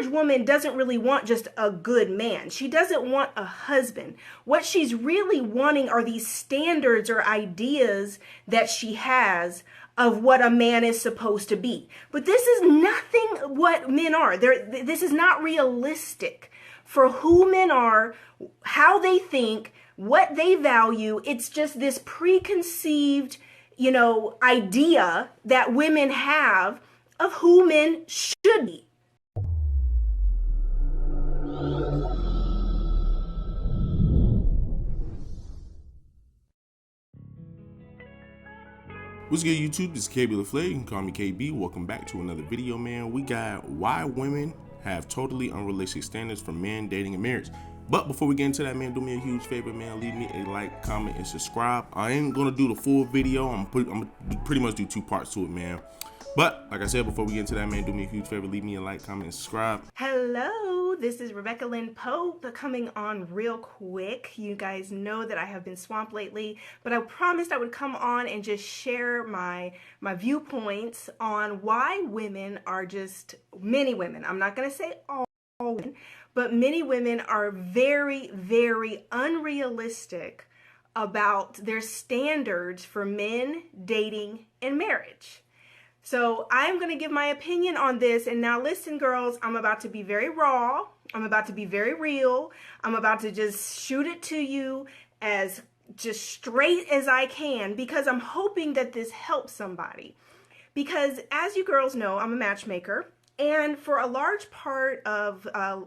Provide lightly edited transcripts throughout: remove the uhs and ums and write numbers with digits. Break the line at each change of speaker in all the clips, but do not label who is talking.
average woman doesn't really want just a good man. She doesn't want a husband. What she's really wanting are these standards or ideas that she has of what a man is supposed to be. But this is nothing what men are. This is not realistic for who men are, how they think, what they value. It's just this preconceived, idea that women have of who men should be.
What's good, YouTube? This is KB LaFleur. You can call me KB. Welcome back to another video, man. We got why women have totally unrealistic standards for men, dating, and marriage. But before we get into that, man, do me a huge favor, man. Leave me a like, comment, and subscribe. I ain't gonna do the full video. I'm gonna pretty much do 2 parts to it, man. But like I said, before we get into that, man, do me a huge favor. Leave me a like, comment, and subscribe.
Hello, this is Rebecca Lynn Pope coming on real quick. You guys know that I have been swamped lately, but I promised I would come on and just share my viewpoints on why women are many women. I'm not going to say all women, but many women are very, very unrealistic about their standards for men, dating, and marriage. So I'm going to give my opinion on this. And now listen, girls, I'm about to be very raw. I'm about to be very real. I'm about to just shoot it to you as just straight as I can, because I'm hoping that this helps somebody. Because as you girls know, I'm a matchmaker. And for a large part of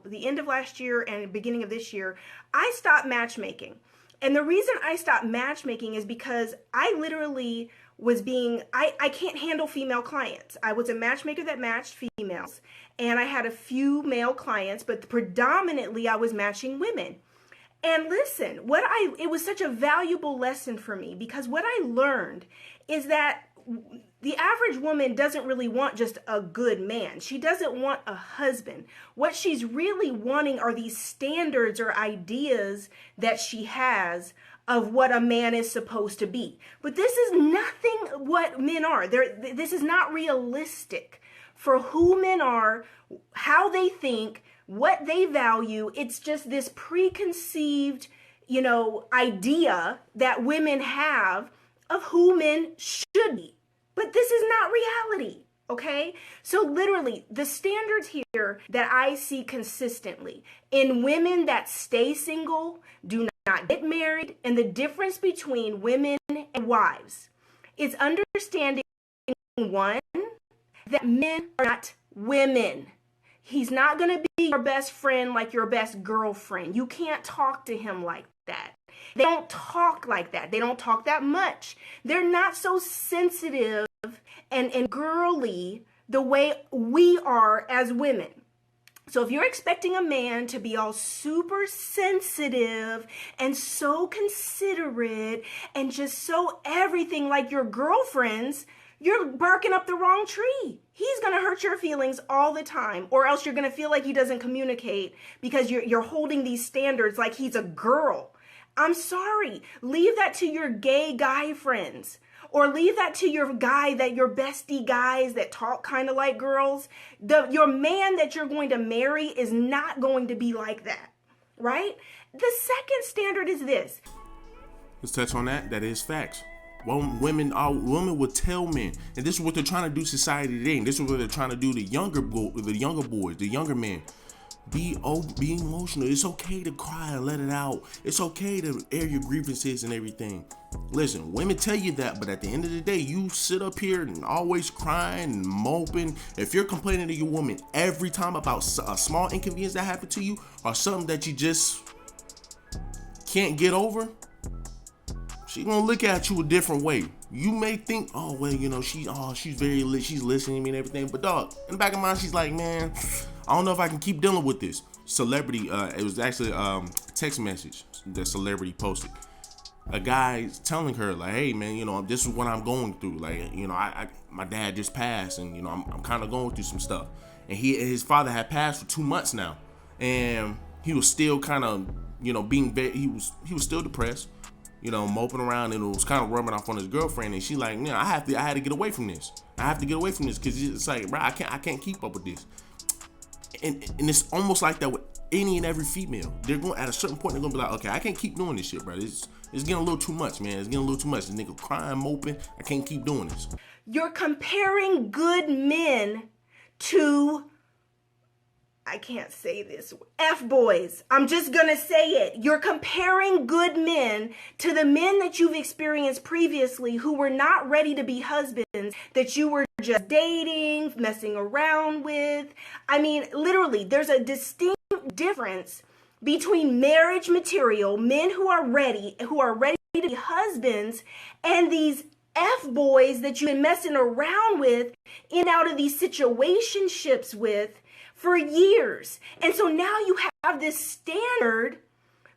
the end of last year and beginning of this year, I stopped matchmaking. And the reason I stopped matchmaking is because I literally I can't handle female clients. I was a matchmaker that matched females, and I had a few male clients, but predominantly I was matching women. And listen, it was such a valuable lesson for me, because what I learned is that the average woman doesn't really want just a good man. She doesn't want a husband. What she's really wanting are these standards or ideas that she has of what a man is supposed to be. But this is nothing what men are. This is not realistic for who men are, how they think, what they value. It's just this preconceived, idea that women have of who men should be. But this is not reality, okay? So literally, the standards here that I see consistently in women that stay single, do not get married, and the difference between women and wives is understanding, one, that men are not women. He's not going to be your best friend like your best girlfriend. You can't talk to him like that. They don't talk like that. They don't talk that much. They're not so sensitive and girly the way we are as women. So if you're expecting a man to be all super sensitive and so considerate and just so everything like your girlfriends, you're barking up the wrong tree. He's going to hurt your feelings all the time, or else you're going to feel like he doesn't communicate because you're holding these standards like he's a girl. I'm sorry. Leave that to your gay guy friends, or leave that to your bestie guys that talk kind of like girls. Your man that you're going to marry is not going to be like that, right? The second standard is this.
Let's touch on that. That is facts. Women will tell men, and this is what they're trying to do society today. And this is what they're trying to do to the younger boys, the younger men. Be emotional. It's okay to cry and let it out. It's okay to air your grievances and everything. Listen, women tell you that, but at the end of the day, you sit up here and always crying and moping. If you're complaining to your woman every time about a small inconvenience that happened to you, or something that you just can't get over, she's gonna look at you a different way. You may think, oh well, she's listening to me and everything, but dog, in the back of my mind, she's like, man, I don't know if I can keep dealing with this. Celebrity, it was actually a text message that celebrity posted. A guy telling her like, hey man, this is what I'm going through. Like, my dad just passed, and I'm kind of going through some stuff. And his father had passed for 2 months now, and he was still kind of, being very, he was still depressed, moping around, and it was kind of rubbing off on his girlfriend. And she like, I had to get away from this. I have to get away from this because it's like, bro, I can't keep up with this. and it's almost like that with any and every female. They're going at a certain point. They're gonna be like, okay, I can't keep doing this shit, bro. It's getting a little too much, man. It's getting a little too much. The nigga crying, moping. I can't keep doing this.
You're comparing good men to, I can't say this, F-boys. I'm just gonna say it. You're comparing good men to the men that you've experienced previously who were not ready to be husbands, that you were just dating, messing around with. I mean, literally, there's a distinct difference between marriage material, men who are ready to be husbands, and these F-boys that you've been messing around with in and out of these situationships with for years. And so now you have this standard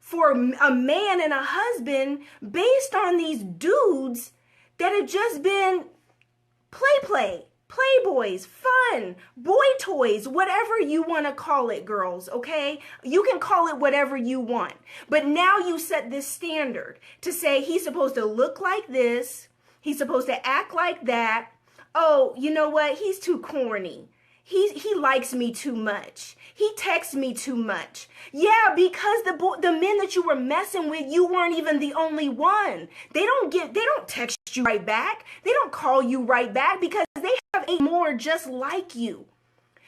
for a man and a husband based on these dudes that have just been playboys, fun, boy toys, whatever you want to call it, girls, okay? You can call it whatever you want. But now you set this standard to say he's supposed to look like this, he's supposed to act like that. Oh, you know what? He's too corny. He likes me too much. He texts me too much. Yeah, because the men that you were messing with, you weren't even the only one. They don't text you right back. They don't call you right back because they have 8 more just like you.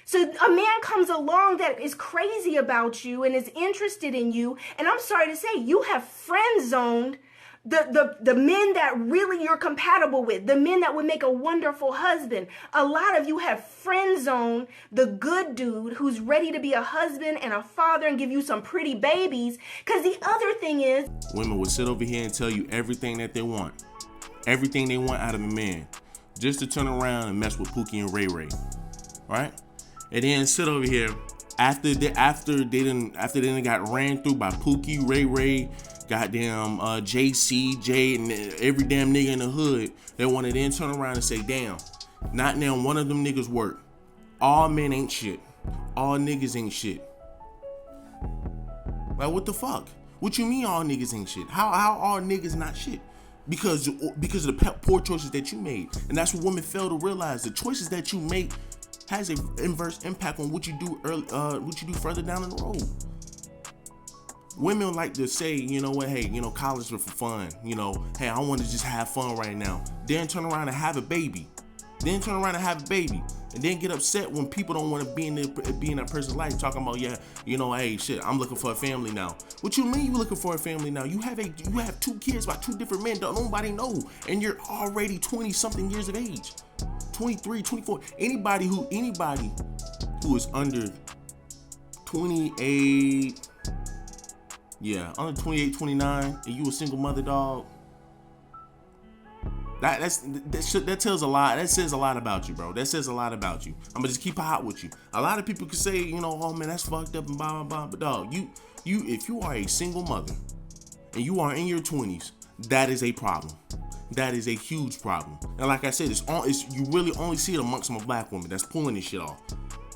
So a man comes along that is crazy about you and is interested in you, and I'm sorry to say, you have friend zoned the men that really you're compatible with, the men that would make a wonderful husband. A lot of you have friend zoned the good dude who's ready to be a husband and a father and give you some pretty babies. Because the other thing is,
women would sit over here and tell you everything that they want. Everything they want out of a man. Just to turn around and mess with Pookie and Ray Ray. Right? And then sit over here after they done got ran through by Pookie, Ray Ray, goddamn JC, Jay, and every damn nigga in the hood. They want to then turn around and say, damn, not now one of them niggas work. All men ain't shit. All niggas ain't shit. Like, what the fuck? What you mean all niggas ain't shit? How are niggas not shit? Because of the poor choices that you made. And that's what women fail to realize. The choices that you make has an inverse impact on what you do what you do further down the road. Women like to say, you know what, hey, you know, college is for fun. You know, hey, I want to just have fun right now. Then turn around and have a baby. And then get upset when people don't want to be in that person's life, talking about, yeah, you know, hey, shit, I'm looking for a family now. What you mean you looking for a family now? You have 2 kids by 2 different men. Don't nobody know, and you're already 20 something years of age, 23, 24. Anybody who is under 28. Yeah, under 28, 29, and you a single mother, dog. That tells a lot. That says a lot about you, bro. That says a lot about you. I'm gonna just keep it hot with you. A lot of people could say, you know, oh man, that's fucked up and blah blah blah. But dog, if you are a single mother and you are in your 20s, that is a problem. That is a huge problem. And like I said, you really only see it amongst my black women that's pulling this shit off.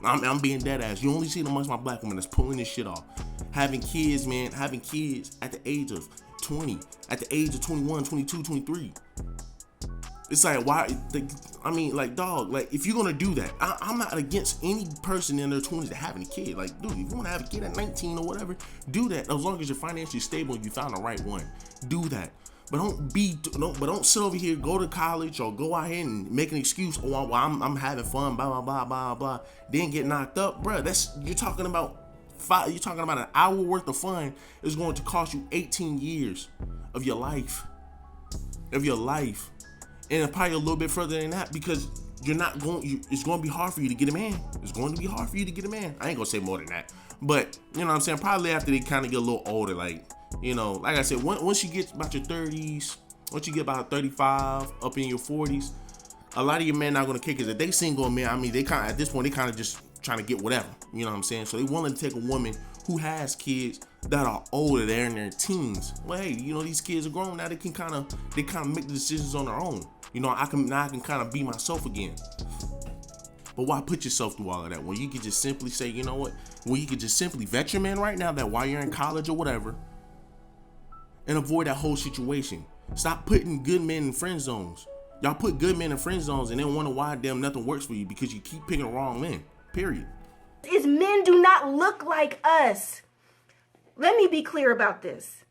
I'm being dead ass. You only see it amongst my black women that's pulling this shit off. Having kids, man. Having kids at the age of 20. At the age of 21, 22, 23. It's like, why? I mean, like, dog, like, if you're going to do that, I'm not against any person in their 20s to having a kid. Like, dude, if you want to have a kid at 19 or whatever, do that. As long as you're financially stable and you found the right one. Do that. But don't sit over here, go to college or go out here and make an excuse. Oh, well, I'm having fun, blah blah blah blah blah. Then get knocked up, bro. You're talking about an hour worth of fun is going to cost you 18 years of your life, and probably a little bit further than that because it's going to be hard for you to get a man. It's going to be hard for you to get a man. I ain't gonna say more than that, but you know what I'm saying. Probably after they kind of get a little older, like. You know, like I said, once you get about your 30s, once you get about 35, up in your 40s, a lot of your men not gonna kick it. If they single men, I mean, they kind of at this point they kind of just trying to get whatever. You know what I'm saying? So they willing to take a woman who has kids that are older, they're in their teens. Well, hey, you know these kids are grown now. They kind of make the decisions on their own. You know, I can kind of be myself again. But why put yourself through all of that when you could just simply say, you know what? When you could just simply vet your man right now that while you're in college or whatever. And avoid that whole situation. Stop putting good men in friend zones. Y'all put good men in friend zones and then wonder why damn nothing works for you because you keep picking the wrong men. Period.
is men do not look like us. Let me be clear about this.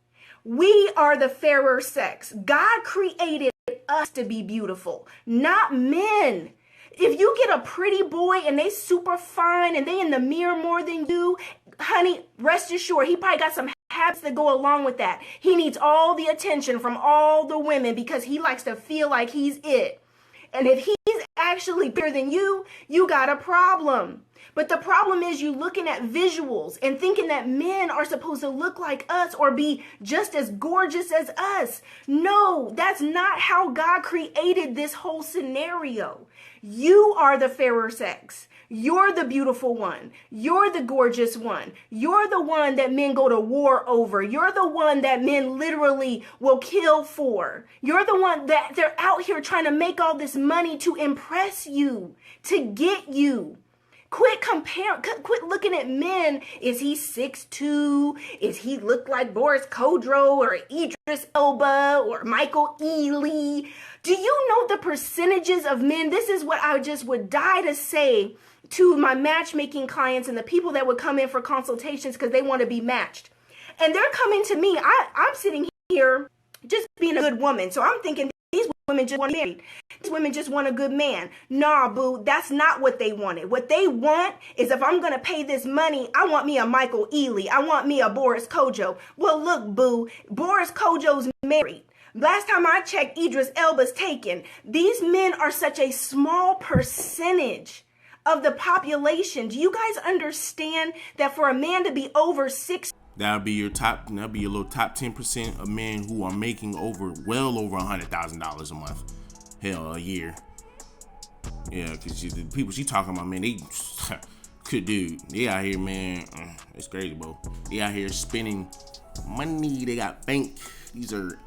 We are the fairer sex. God created us to be beautiful, not men. If you get a pretty boy and they super fine and they in the mirror more than you, honey, rest assured, he probably got some habits that go along with that. He needs all the attention from all the women because he likes to feel like he's it. And if he's actually bigger than you, you got a problem. But the problem is you looking at visuals and thinking that men are supposed to look like us or be just as gorgeous as us. No, that's not how God created this whole scenario. You are the fairer sex. You're the beautiful one. You're the gorgeous one. You're the one that men go to war over. You're the one that men literally will kill for. You're the one that they're out here trying to make all this money to impress you, to get you. Quit looking at men. Is he 6'2"? Is he look like Boris Kodjoe or Idris Elba or Michael Ealy? Do you know the percentages of men? This is what I just would die to say to my matchmaking clients and the people that would come in for consultations because they want to be matched. And they're coming to me. I'm sitting here just being a good woman. So I'm thinking these women just want to be married. These women just want a good man. Nah, boo, that's not what they wanted. What they want is if I'm going to pay this money, I want me a Michael Ealy. I want me a Boris Kodjoe. Well, look, boo, Boris Kodjoe's married. Last time I checked, Idris Elba's taken. These men are such a small percentage of the population. Do you guys understand that for a man to be over 6?
That'll be your little top 10% of men who are making well over $100,000 a month. Hell, a year. Yeah, because the people she talking about, man, they could do. They out here, man. It's crazy, bro. They out here spending money. They got bank. These are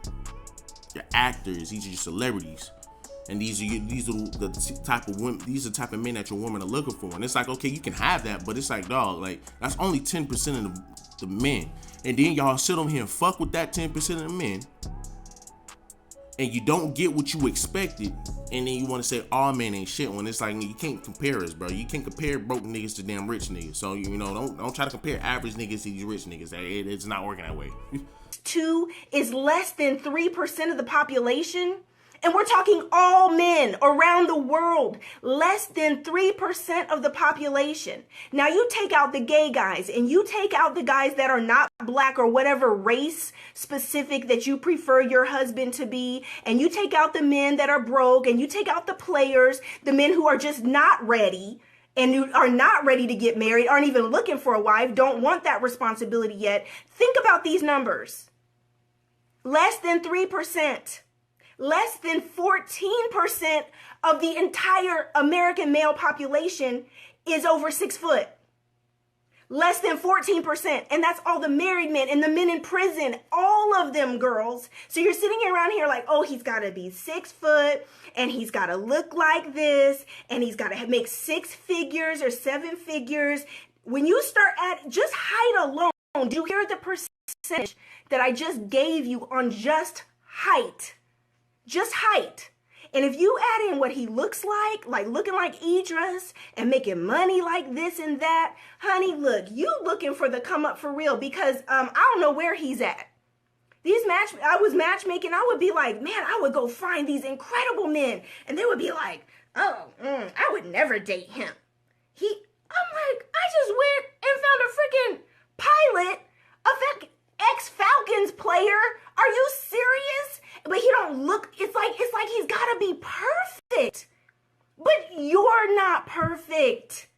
your actors. These are your celebrities. And these are the type of women. These are the type of men that your women are looking for. And it's like, okay, you can have that, but it's like, dog, like that's only 10% of the men. And then y'all sit on here and fuck with that 10% of the men, and you don't get what you expected. And then you want to say all men ain't shit when it's like you can't compare us, bro. You can't compare broke niggas to damn rich niggas. So you know, don't try to compare average niggas to these rich niggas. It's not working that way.
2 is less than 3% of the population. And we're talking all men around the world, less than 3% of the population. Now you take out the gay guys and you take out the guys that are not black or whatever race specific that you prefer your husband to be. And you take out the men that are broke and you take out the players, the men who are just not ready and who are not ready to get married, aren't even looking for a wife, don't want that responsibility yet. Think about these numbers. Less than 3%. Less than 14% of the entire American male population is over 6 foot. Less than 14%. And that's all the married men and the men in prison. All of them, girls. So you're sitting around here like, oh, he's got to be 6 foot and he's got to look like this and he's got to make 6 figures or 7 figures. When you start at just height alone, do you hear the percentage that I just gave you on just height? Just height. And if you add in what he looks like looking like Idris and making money like this and that, honey, look, you looking for the come up for real because I don't know where he's at. I was matchmaking, I would be like, man, I would go find these incredible men. And they would be like, oh, I would never date him. I'm like, I just went and found a freaking pilot, ex-Falcons player. Are you serious? But he don't look, it's like he's gotta be perfect. But you're not perfect.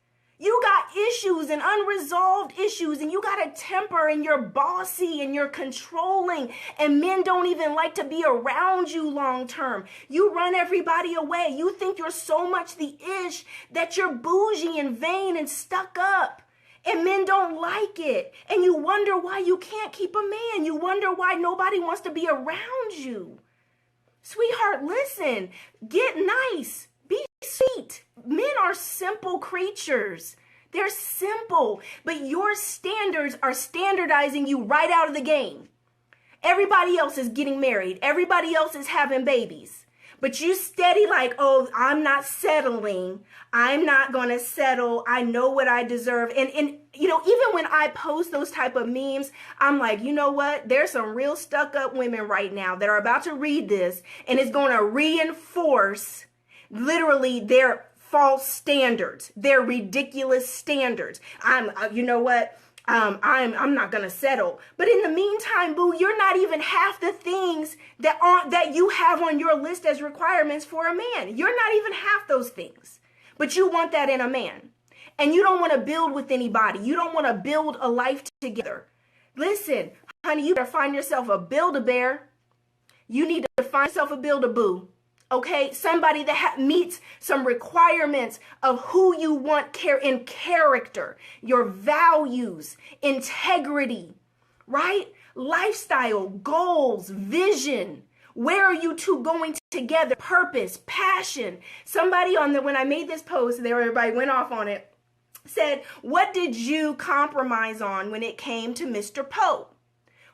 You got issues and unresolved issues, and you got a temper, and you're bossy, and you're controlling, and men don't even like to be around you long term. You run everybody away. You think you're so much the ish that you're bougie and vain and stuck up. And men don't like it. And you wonder why you can't keep a man. You wonder why nobody wants to be around you. Sweetheart, listen. Get nice. Be sweet. Men are simple creatures. They're simple. But your standards are standardizing you right out of the game. Everybody else is getting married. Everybody else is having babies. But you steady like, oh, I'm not settling. I'm not going to settle. I know what I deserve. And even when I post those type of memes, I'm like, you know what? There's some real stuck up women right now that are about to read this, and it's going to reinforce literally their false standards, their ridiculous standards. You know what? I'm not gonna settle. But in the meantime, boo, you're not even half the things that you have on your list as requirements for a man. You're not even half those things. But you want that in a man. And you don't want to build with anybody. You don't want to build a life together. Listen, honey, you better find yourself a Build-A-Bear. You need to find yourself a Build-A-Boo. Okay, somebody that meets some requirements of who you want in character, your values, integrity, right? Lifestyle, goals, vision. Where are you two going together? Purpose, passion. Somebody when I made this post, everybody went off on it, said, what did you compromise on when it came to Mr. Pope?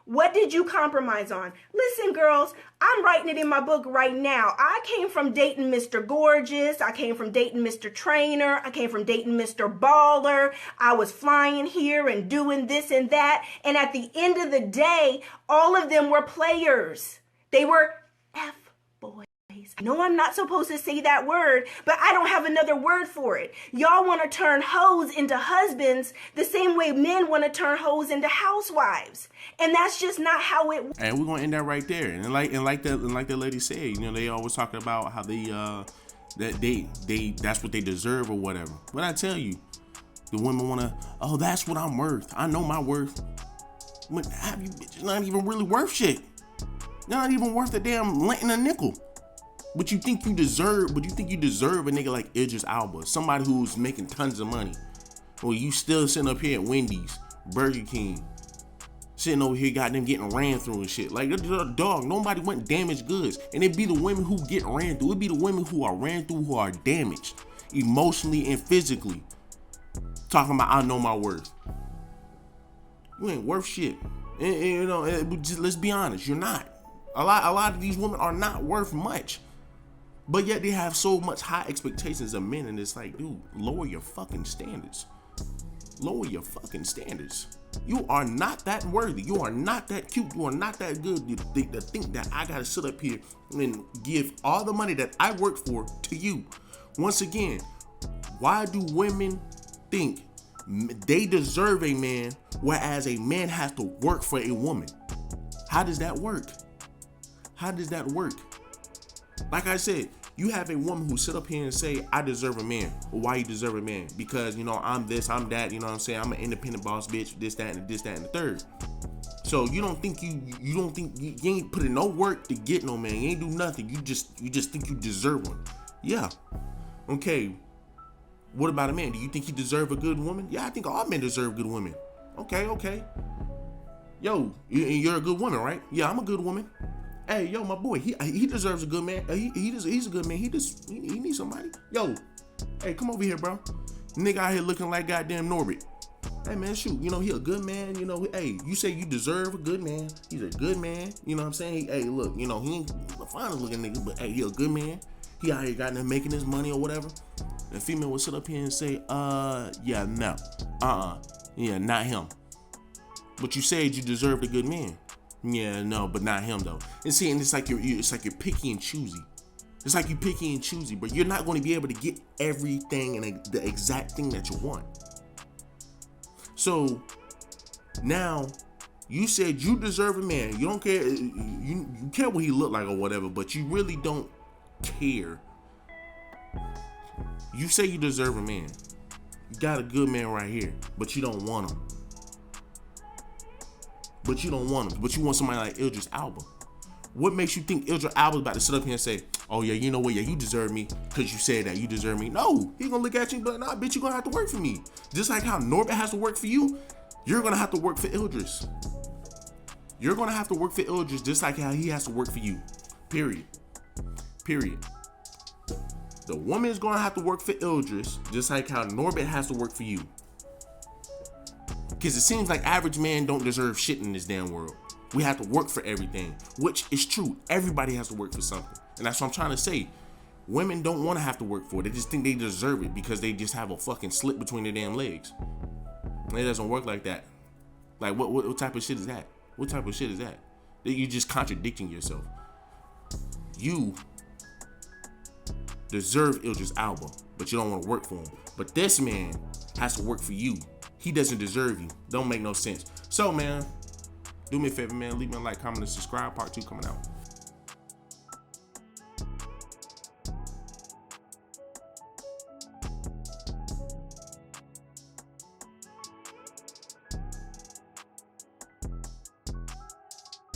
What did you compromise on? Listen, girls, I'm writing it in my book right now. I came from dating Mr. Gorgeous. I came from dating Mr. Trainer. I came from dating Mr. Baller. I was flying here and doing this and that. And at the end of the day, all of them were players. They were F-boys. No, I'm not supposed to say that word, but I don't have another word for it. Y'all want to turn hoes into husbands the same way men want to turn hoes into housewives. And that's just not how it works.
And we're gonna end that right there. And like the lady said, they always talking about how they that's what they deserve or whatever. But I tell you, the women wanna, oh, that's what I'm worth. I know my worth. But have you bitches not even really worth shit? You're not even worth a damn lint and a nickel. But you think you deserve a nigga like Idris Elba, somebody who's making tons of money. Well, you still sitting up here at Wendy's, Burger King, sitting over here goddamn getting ran through and shit. Like, dog, nobody went damaged goods. And it be the women who get ran through. It be the women who are ran through who are damaged emotionally and physically. Talking about, I know my worth. You ain't worth shit. And just, let's be honest, you're not. A lot of these women are not worth much. But yet they have so much high expectations of men, and it's like, dude, lower your fucking standards. Lower your fucking standards. You are not that worthy. You are not that cute. You are not that good to think that I gotta sit up here and give all the money that I work for to you. Once again, why do women think they deserve a man, whereas a man has to work for a woman? How does that work? How does that work? Like I said, you have a woman who sit up here and say, I deserve a man. Well, why you deserve a man? Because, I'm this, I'm that, I'm an independent boss bitch, this, that, and the third. So you ain't put in no work to get no man. You ain't do nothing. You just think you deserve one. Yeah. Okay. What about a man? Do you think he deserve a good woman? Yeah, I think all men deserve good women. Okay. Yo, you're a good woman, right? Yeah, I'm a good woman. Hey, yo, my boy, he deserves a good man. He's a good man. He needs somebody. Yo, hey, come over here, bro. Nigga out here looking like goddamn Norbit. Hey, man, shoot, he a good man. Hey, you say you deserve a good man. He's a good man. You know what I'm saying? Hey, look, he ain't the finest looking nigga, but hey, he a good man. He out here goddamn making his money or whatever. The female would sit up here and say, yeah, no, yeah, not him. But you said you deserved a good man. Yeah, no, but not him though. And see, and it's like you're picky and choosy. It's like you're picky and choosy, but you're not going to be able to get everything and the exact thing that you want. So now you said you deserve a man. You don't care. You care what he look like or whatever, but you really don't care. You say you deserve a man. You got a good man right here, but you don't want him. But you don't want him. But you want somebody like Idris Elba. What makes you think Idris Elba's about to sit up here and say, oh yeah, you know what, yeah, you deserve me because you said that you deserve me? No, he's gonna look at you and be like, nah, bitch, you're gonna have to work for me. Just like how Norbit has to work for you, you're gonna have to work for Idris. You're gonna have to work for Idris just like how he has to work for you. Period. The woman is gonna have to work for Idris just like how Norbit has to work for you. Because it seems like average men don't deserve shit in this damn world. We have to work for everything, which is true. Everybody has to work for something. And that's what I'm trying to say. Women don't want to have to work for it. They just think they deserve it because they just have a fucking slit between their damn legs. And it doesn't work like that. Like, what type of shit is that? What type of shit is that? That you just contradicting yourself. You deserve Idris Elba, but you don't want to work for him. But this man has to work for you. He doesn't deserve you. Don't make no sense. So, man, do me a favor, man. Leave me a like, comment, and subscribe. Part 2 coming out.